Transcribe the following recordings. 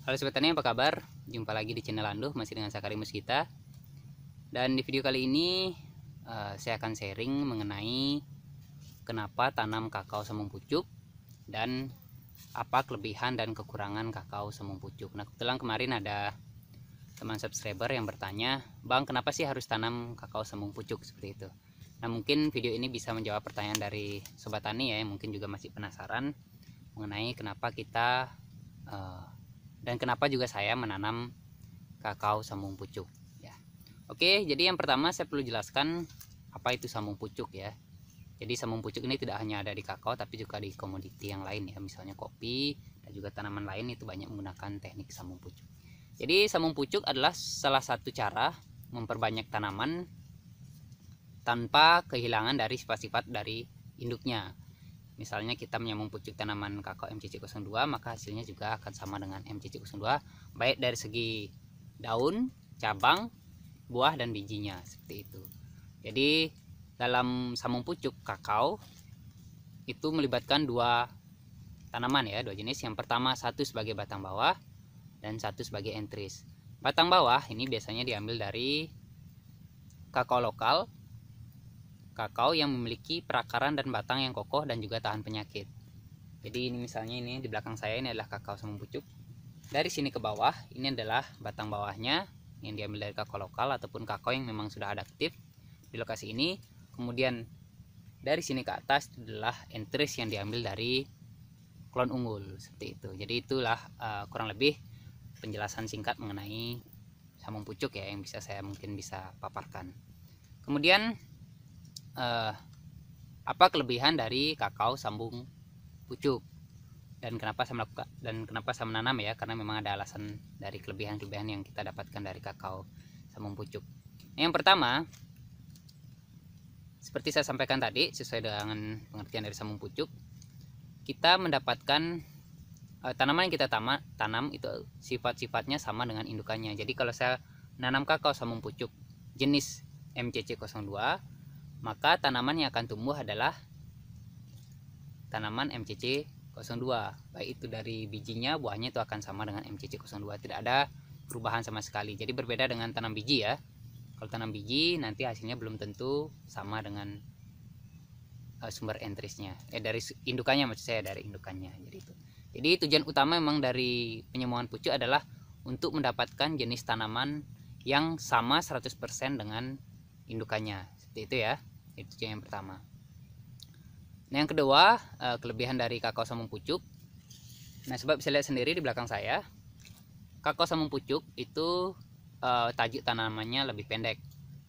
Halo Sobat Tani, apa kabar? Jumpa lagi di channel Anduh, masih dengan Sakarimus kita. Dan di video kali ini saya akan sharing mengenai kenapa tanam kakao sembung pucuk dan apa kelebihan dan kekurangan kakao sembung pucuk. Nah, kebetulan kemarin ada teman subscriber yang bertanya, "Bang, kenapa sih harus tanam kakao sembung pucuk?" seperti itu. Nah, mungkin video ini bisa menjawab pertanyaan dari Sobat Tani ya, yang mungkin juga masih penasaran mengenai kenapa kita dan kenapa juga saya menanam kakao sembung pucuk ya. Oke, jadi yang pertama saya perlu jelaskan apa itu sembung pucuk ya. Jadi sembung pucuk ini tidak hanya ada di kakao tapi juga di komoditi yang lain ya, misalnya kopi dan juga tanaman lain itu banyak menggunakan teknik sembung pucuk. Jadi sembung pucuk adalah salah satu cara memperbanyak tanaman tanpa kehilangan dari sifat-sifat dari induknya. Misalnya kita menyambung pucuk tanaman kakao MCC02, maka hasilnya juga akan sama dengan MCC02, baik dari segi daun, cabang, buah, dan bijinya, seperti itu. Jadi dalam sambung pucuk kakao itu melibatkan dua tanaman ya, dua jenis. Yang pertama satu sebagai batang bawah dan satu sebagai entris. Batang bawah ini biasanya diambil dari kakao lokal, kakao yang memiliki perakaran dan batang yang kokoh dan juga tahan penyakit. Jadi ini misalnya ini di belakang saya ini adalah kakao sembung pucuk. Dari sini ke bawah ini adalah batang bawahnya yang diambil dari kakao lokal ataupun kakao yang memang sudah adaptif di lokasi ini. Kemudian dari sini ke atas adalah entris yang diambil dari klon unggul, seperti itu. Jadi itulah kurang lebih penjelasan singkat mengenai sembung pucuk ya, yang saya mungkin bisa paparkan. Kemudian apa kelebihan dari kakao sembung pucuk dan kenapa saya menanam ya, karena memang ada alasan dari kelebihan-kelebihan yang kita dapatkan dari kakao sembung pucuk. Yang pertama, seperti saya sampaikan tadi, sesuai dengan pengertian dari sembung pucuk, kita mendapatkan tanaman yang kita tanam itu sifat-sifatnya sama dengan indukannya. Jadi kalau saya menanam kakao sembung pucuk jenis MCC02, maka tanaman yang akan tumbuh adalah tanaman MCC02, baik itu dari bijinya, buahnya itu akan sama dengan MCC02, tidak ada perubahan sama sekali. Jadi berbeda dengan tanam biji ya. Kalau tanam biji nanti hasilnya belum tentu sama dengan sumber entrisnya, dari indukannya, maksud saya dari indukannya. Jadi tujuan utama memang dari penyembuhan pucuk adalah untuk mendapatkan jenis tanaman yang sama 100% dengan indukannya, seperti itu ya. Itu yang pertama. Nah, yang kedua, kelebihan dari kakao sembung pucuk. Nah, sebab bisa lihat sendiri di belakang saya, kakao sembung pucuk itu tajuk tanamannya lebih pendek.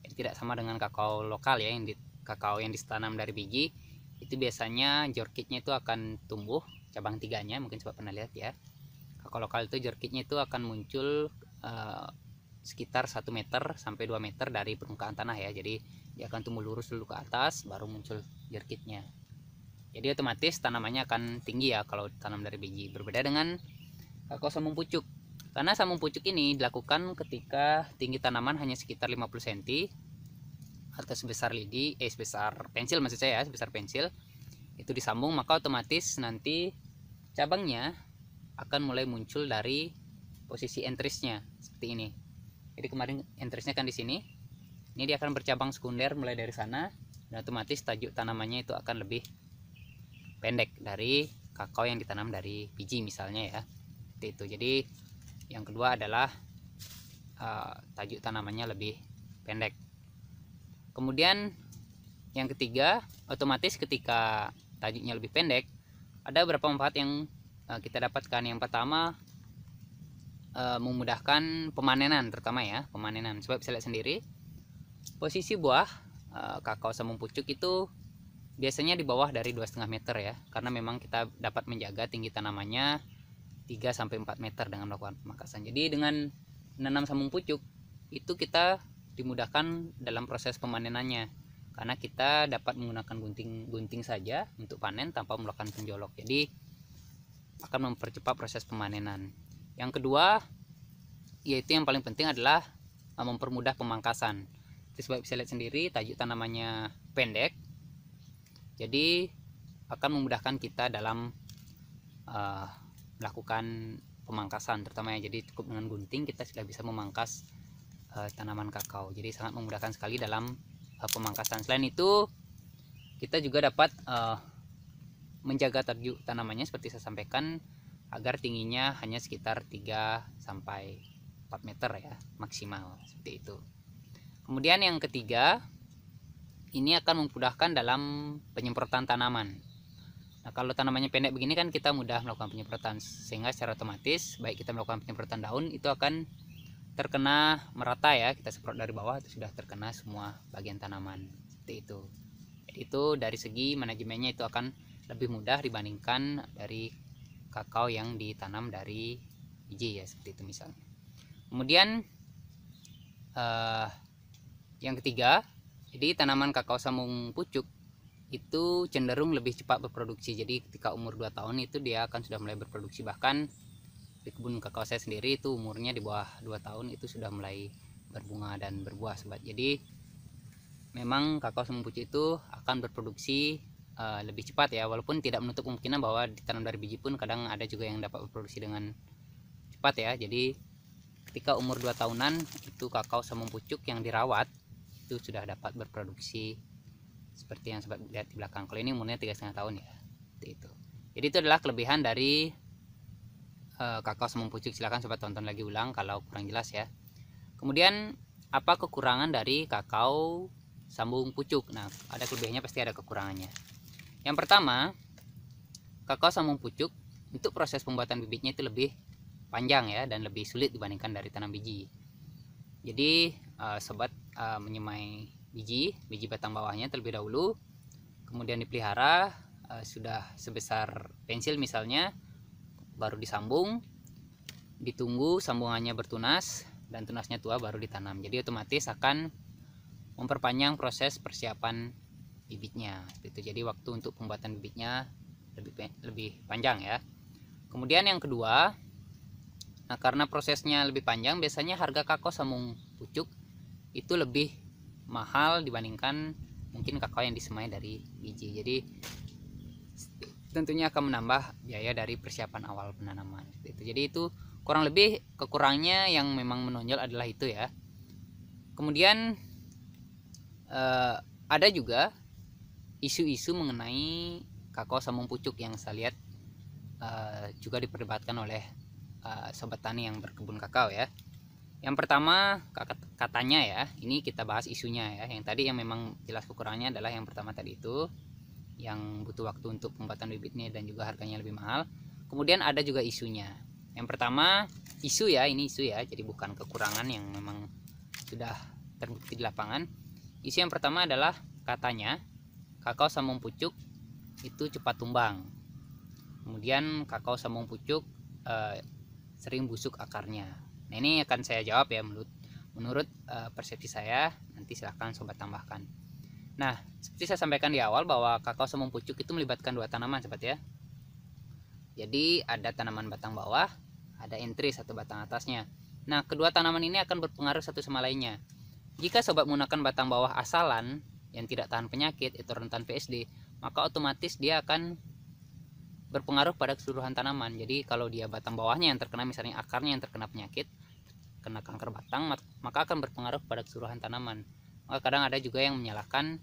Jadi tidak sama dengan kakao lokal ya, kakao yang ditanam dari biji. Itu biasanya jorkitnya itu akan tumbuh cabang tiganya, mungkin coba pernah lihat ya. Kakao lokal itu jorkitnya itu akan muncul sekitar 1 meter sampai 2 meter dari permukaan tanah ya. Jadi dia akan tumbuh lurus dulu ke atas, baru muncul jorkitnya. Jadi otomatis tanamannya akan tinggi ya kalau tanam dari biji. Berbeda dengan kakao sembung pucuk. Karena sembung pucuk ini dilakukan ketika tinggi tanaman hanya sekitar 50 cm atau sebesar lidi, sebesar pensil maksud saya, sebesar pensil. Itu disambung, maka otomatis nanti cabangnya akan mulai muncul dari posisi entrisnya seperti ini. Jadi kemarin entrisnya kan di sini. Ini dia akan bercabang sekunder mulai dari sana, dan otomatis tajuk tanamannya itu akan lebih pendek dari kakao yang ditanam dari biji misalnya ya. Itu. Jadi yang kedua adalah tajuk tanamannya lebih pendek. Kemudian yang ketiga, otomatis ketika tajuknya lebih pendek, ada beberapa manfaat yang kita dapatkan. Yang pertama, memudahkan pemanenan, terutama ya pemanenan. Sebab bisa lihat sendiri posisi buah kakao sembung pucuk itu biasanya di bawah dari 2,5 meter ya, karena memang kita dapat menjaga tinggi tanamannya 3-4 meter dengan melakukan pemangkasan. Jadi dengan menanam sembung pucuk itu kita dimudahkan dalam proses pemanenannya, karena kita dapat menggunakan gunting saja untuk panen tanpa melakukan penjolok. Jadi akan mempercepat proses pemanenan. Yang kedua, yaitu yang paling penting adalah mempermudah pemangkasan. Sebab bisa lihat sendiri tajuk tanamannya pendek, jadi akan memudahkan kita dalam melakukan pemangkasan terutama ya. Jadi cukup dengan gunting kita sudah bisa memangkas tanaman kakao. Jadi sangat memudahkan sekali dalam pemangkasan. Selain itu kita juga dapat menjaga tajuk tanamannya seperti saya sampaikan, agar tingginya hanya sekitar 3 sampai 4 meter ya maksimal, seperti itu. Kemudian yang ketiga, ini akan memudahkan dalam penyemprotan tanaman. Nah, kalau tanamannya pendek begini kan kita mudah melakukan penyemprotan, sehingga secara otomatis baik kita melakukan penyemprotan daun itu akan terkena merata ya. Kita semprot dari bawah itu sudah terkena semua bagian tanaman, seperti itu. Jadi itu dari segi manajemennya itu akan lebih mudah dibandingkan dari kakao yang ditanam dari biji ya, seperti itu misalnya. Kemudian yang ketiga, jadi tanaman kakao sambung pucuk itu cenderung lebih cepat berproduksi. Jadi ketika umur 2 tahun itu dia akan sudah mulai berproduksi. Bahkan di kebun kakao saya sendiri itu umurnya di bawah 2 tahun itu sudah mulai berbunga dan berbuah sobat. Jadi memang kakao sambung pucuk itu akan berproduksi lebih cepat ya, walaupun tidak menutup kemungkinan bahwa ditanam dari biji pun kadang ada juga yang dapat berproduksi dengan cepat ya. Jadi ketika umur 2 tahunan itu kakao sambung pucuk yang dirawat itu sudah dapat berproduksi seperti yang sobat lihat di belakang. Kalau ini umurnya 3,5 tahun ya, seperti itu. Jadi itu adalah kelebihan dari kakao sambung pucuk. Silahkan sobat tonton lagi ulang kalau kurang jelas ya. Kemudian apa kekurangan dari kakao sambung pucuk? Nah, ada kelebihannya pasti ada kekurangannya. Yang pertama, kakao sambung pucuk untuk proses pembuatan bibitnya itu lebih panjang ya, dan lebih sulit dibandingkan dari tanam biji. Jadi sobat menyemai biji batang bawahnya terlebih dahulu, kemudian dipelihara sudah sebesar pensil misalnya, baru disambung, ditunggu sambungannya bertunas dan tunasnya tua baru ditanam. Jadi otomatis akan memperpanjang proses persiapan bibitnya gitu. Jadi waktu untuk pembuatan bibitnya lebih panjang ya. Kemudian yang kedua, nah karena prosesnya lebih panjang, biasanya harga kakao sambung pucuk itu lebih mahal dibandingkan mungkin kakao yang disemai dari biji. Jadi tentunya akan menambah biaya dari persiapan awal penanaman gitu. Jadi itu kurang lebih kekurangannya yang memang menonjol adalah itu ya. Kemudian ada juga isu-isu mengenai kakao sambung pucuk yang saya lihat juga diperdebatkan oleh sobat tani yang berkebun kakao ya. Yang pertama katanya ya, ini kita bahas isunya ya. Yang tadi yang memang jelas kekurangannya adalah yang pertama tadi itu, yang butuh waktu untuk pembuatan bibitnya dan juga harganya lebih mahal. Kemudian ada juga isunya. Yang pertama isu ya, ini isu ya, jadi bukan kekurangan yang memang sudah terbukti di lapangan. Isu yang pertama adalah katanya kakao sambung pucuk itu cepat tumbang. Kemudian kakao sambung pucuk sering busuk akarnya. Nah, ini akan saya jawab ya menurut persepsi saya. Nanti silahkan sobat tambahkan. Nah, seperti saya sampaikan di awal bahwa kakao sambung pucuk itu melibatkan 2 tanaman sobat ya. Jadi ada tanaman batang bawah, ada entris atau batang atasnya. Nah, kedua tanaman ini akan berpengaruh satu sama lainnya. Jika sobat menggunakan batang bawah asalan yang tidak tahan penyakit, itu rentan PSD, maka otomatis dia akan berpengaruh pada keseluruhan tanaman. Jadi kalau dia batang bawahnya yang terkena, misalnya akarnya yang terkena penyakit, kena kanker batang, maka akan berpengaruh pada keseluruhan tanaman. Maka kadang ada juga yang menyalahkan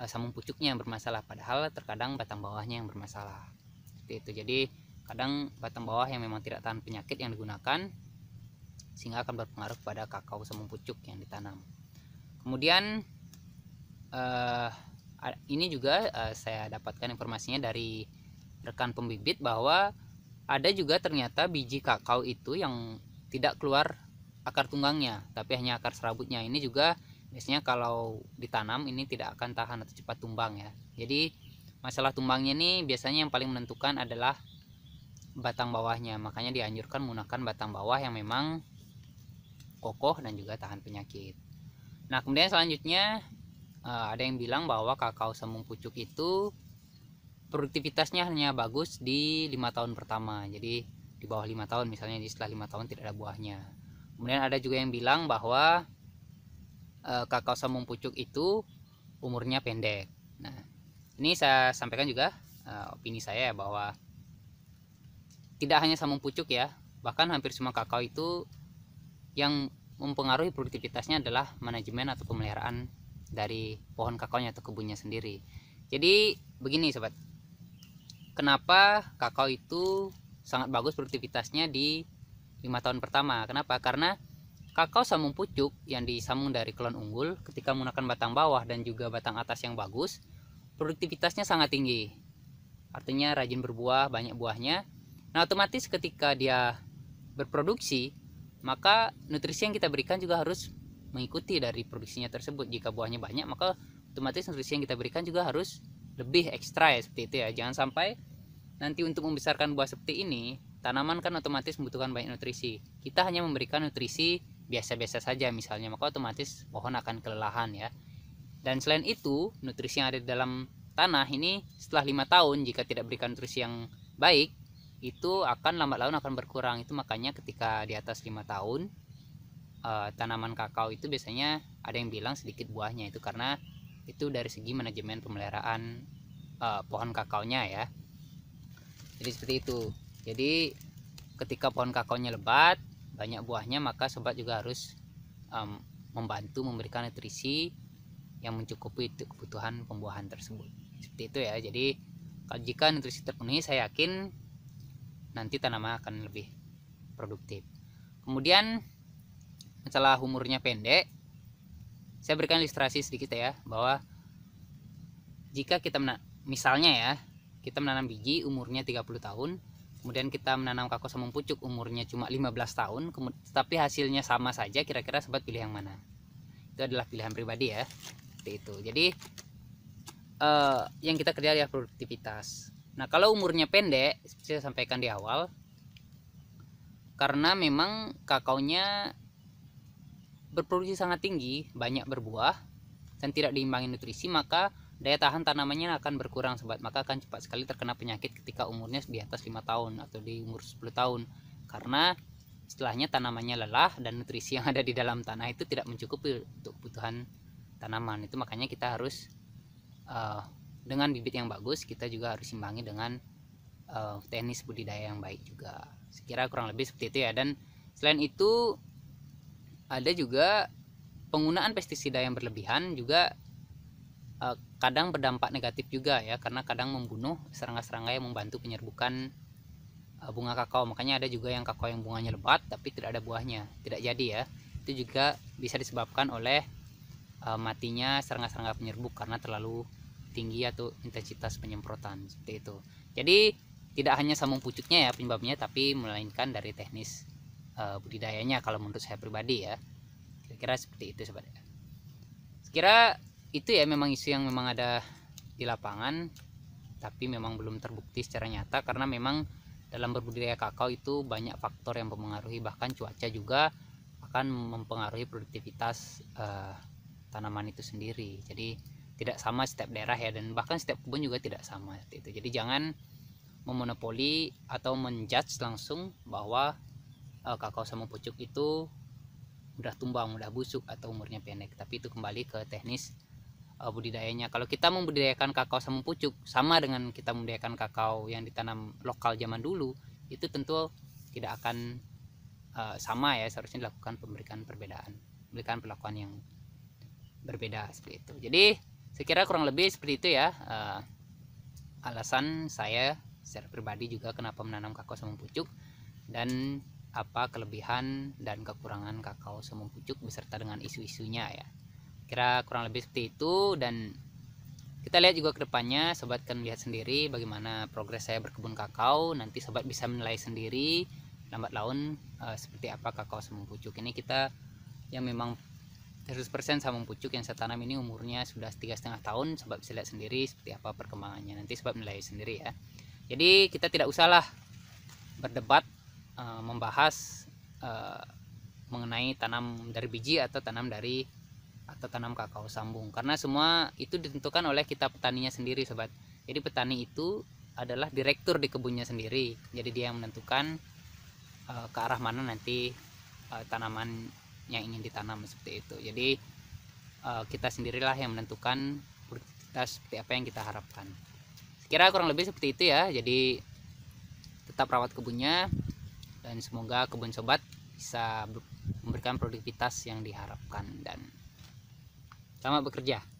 sambung pucuknya yang bermasalah, padahal terkadang batang bawahnya yang bermasalah. Seperti itu. Jadi kadang batang bawah yang memang tidak tahan penyakit yang digunakan, sehingga akan berpengaruh pada kakao sambung pucuk yang ditanam. Kemudian ini juga saya dapatkan informasinya dari rekan pembibit bahwa ada juga ternyata biji kakao itu yang tidak keluar akar tunggangnya, tapi hanya akar serabutnya. Ini juga biasanya kalau ditanam ini tidak akan tahan atau cepat tumbang ya. Jadi masalah tumbangnya ini biasanya yang paling menentukan adalah batang bawahnya. Makanya dianjurkan menggunakan batang bawah yang memang kokoh dan juga tahan penyakit. Nah, kemudian selanjutnya ada yang bilang bahwa kakao sambung pucuk itu produktivitasnya hanya bagus di 5 tahun pertama. Jadi di bawah 5 tahun misalnya, di setelah 5 tahun tidak ada buahnya. Kemudian ada juga yang bilang bahwa kakao sambung pucuk itu umurnya pendek. Nah, ini saya sampaikan juga opini saya bahwa tidak hanya sambung pucuk ya, Bahkan hampir semua kakao itu yang mempengaruhi produktivitasnya adalah manajemen atau pemeliharaan dari pohon kakaonya atau kebunnya sendiri. Jadi begini sobat, kenapa kakao itu sangat bagus produktivitasnya di 5 tahun pertama? Kenapa? Karena kakao sambung pucuk yang disambung dari klon unggul ketika menggunakan batang bawah dan juga batang atas yang bagus, produktivitasnya sangat tinggi. Artinya rajin berbuah, banyak buahnya. Nah, otomatis ketika dia berproduksi, maka nutrisi yang kita berikan juga harus mengikuti dari produksinya tersebut. Jika buahnya banyak, maka otomatis nutrisi yang kita berikan juga harus lebih ekstra ya, seperti itu ya. Jangan sampai nanti untuk membesarkan buah seperti ini, tanaman kan otomatis membutuhkan banyak nutrisi. Kita hanya memberikan nutrisi biasa-biasa saja misalnya, maka otomatis pohon akan kelelahan ya. Dan selain itu, nutrisi yang ada di dalam tanah ini setelah 5 tahun jika tidak berikan nutrisi yang baik, itu akan lambat laun akan berkurang. Itu makanya ketika di atas 5 tahun tanaman kakao itu biasanya ada yang bilang sedikit buahnya, itu karena itu dari segi manajemen pemeliharaan pohon kakaonya ya. Jadi seperti itu. Jadi ketika pohon kakaonya lebat, banyak buahnya, maka sobat juga harus membantu memberikan nutrisi yang mencukupi kebutuhan pembuahan tersebut. Seperti itu ya. Jadi jika nutrisi terpenuhi, saya yakin nanti tanaman akan lebih produktif. Kemudian masalah umurnya pendek, saya berikan ilustrasi sedikit ya, bahwa jika kita misalnya ya, kita menanam biji umurnya 30 tahun, kemudian kita menanam kakao sambung pucuk umurnya cuma 15 tahun, tapi hasilnya sama saja, kira-kira sobat pilih yang mana? Itu adalah pilihan pribadi ya. Seperti itu. Jadi yang kita kerja adalah produktivitas. Nah, kalau umurnya pendek, seperti saya sampaikan di awal, karena memang kakaonya berproduksi sangat tinggi, banyak berbuah, dan tidak diimbangi nutrisi, maka daya tahan tanamannya akan berkurang sobat. Maka akan cepat sekali terkena penyakit ketika umurnya di atas 5 tahun atau di umur 10 tahun. Karena setelahnya tanamannya lelah dan nutrisi yang ada di dalam tanah itu tidak mencukupi untuk kebutuhan tanaman. Itu makanya kita harus dengan bibit yang bagus, kita juga harus imbangi dengan teknis budidaya yang baik juga. Sekira kurang lebih seperti itu ya. Dan selain itu ada juga penggunaan pestisida yang berlebihan juga kadang berdampak negatif juga ya, karena kadang membunuh serangga-serangga yang membantu penyerbukan bunga kakao. Makanya ada juga yang kakao yang bunganya lebat tapi tidak ada buahnya, tidak jadi ya. Itu juga bisa disebabkan oleh matinya serangga-serangga penyerbuk karena terlalu tinggi atau intensitas penyemprotan, seperti itu. Jadi tidak hanya sambung pucuknya ya penyebabnya, tapi melainkan dari teknis budidayanya kalau menurut saya pribadi ya. Kira-kira seperti itu sobat. Sekira itu ya, memang isu yang memang ada di lapangan, tapi memang belum terbukti secara nyata, karena memang dalam berbudidaya kakao itu banyak faktor yang mempengaruhi, bahkan cuaca juga akan mempengaruhi produktivitas tanaman itu sendiri. Jadi tidak sama setiap daerah ya, dan bahkan setiap kebun juga tidak sama seperti itu. Jadi jangan memonopoli atau menjudge langsung bahwa kakao sambung pucuk itu mudah tumbang, mudah busuk, atau umurnya pendek. Tapi itu kembali ke teknis budidayanya. Kalau kita membudidayakan kakao sambung pucuk sama dengan kita membudidayakan kakao yang ditanam lokal zaman dulu, itu tentu tidak akan sama ya. Seharusnya dilakukan memberikan perlakuan yang berbeda seperti itu. Jadi sekira kurang lebih seperti itu ya alasan saya secara pribadi juga kenapa menanam kakao sambung pucuk, dan apa kelebihan dan kekurangan kakao sambung pucuk beserta dengan isu-isunya ya. Kira kurang lebih seperti itu, dan kita lihat juga ke depannya. Sobat kan lihat sendiri bagaimana progres saya berkebun kakao. Nanti sobat bisa menilai sendiri lambat laun seperti apa kakao sambung pucuk ini. Kita yang memang 100% sambung pucuk yang saya tanam ini umurnya sudah 3,5 tahun. Sobat bisa lihat sendiri seperti apa perkembangannya. Nanti sobat menilai sendiri ya. Jadi kita tidak usahlah berdebat membahas mengenai tanam dari biji atau tanam kakao sambung, karena semua itu ditentukan oleh kita petaninya sendiri sobat. Jadi petani itu adalah direktur di kebunnya sendiri, jadi dia yang menentukan ke arah mana nanti tanaman yang ingin ditanam seperti itu. Jadi kita sendirilah yang menentukan produktivitas seperti apa yang kita harapkan. Sekira kurang lebih seperti itu ya. Jadi tetap rawat kebunnya, dan semoga kebun sobat bisa memberikan produktivitas yang diharapkan, dan selamat bekerja.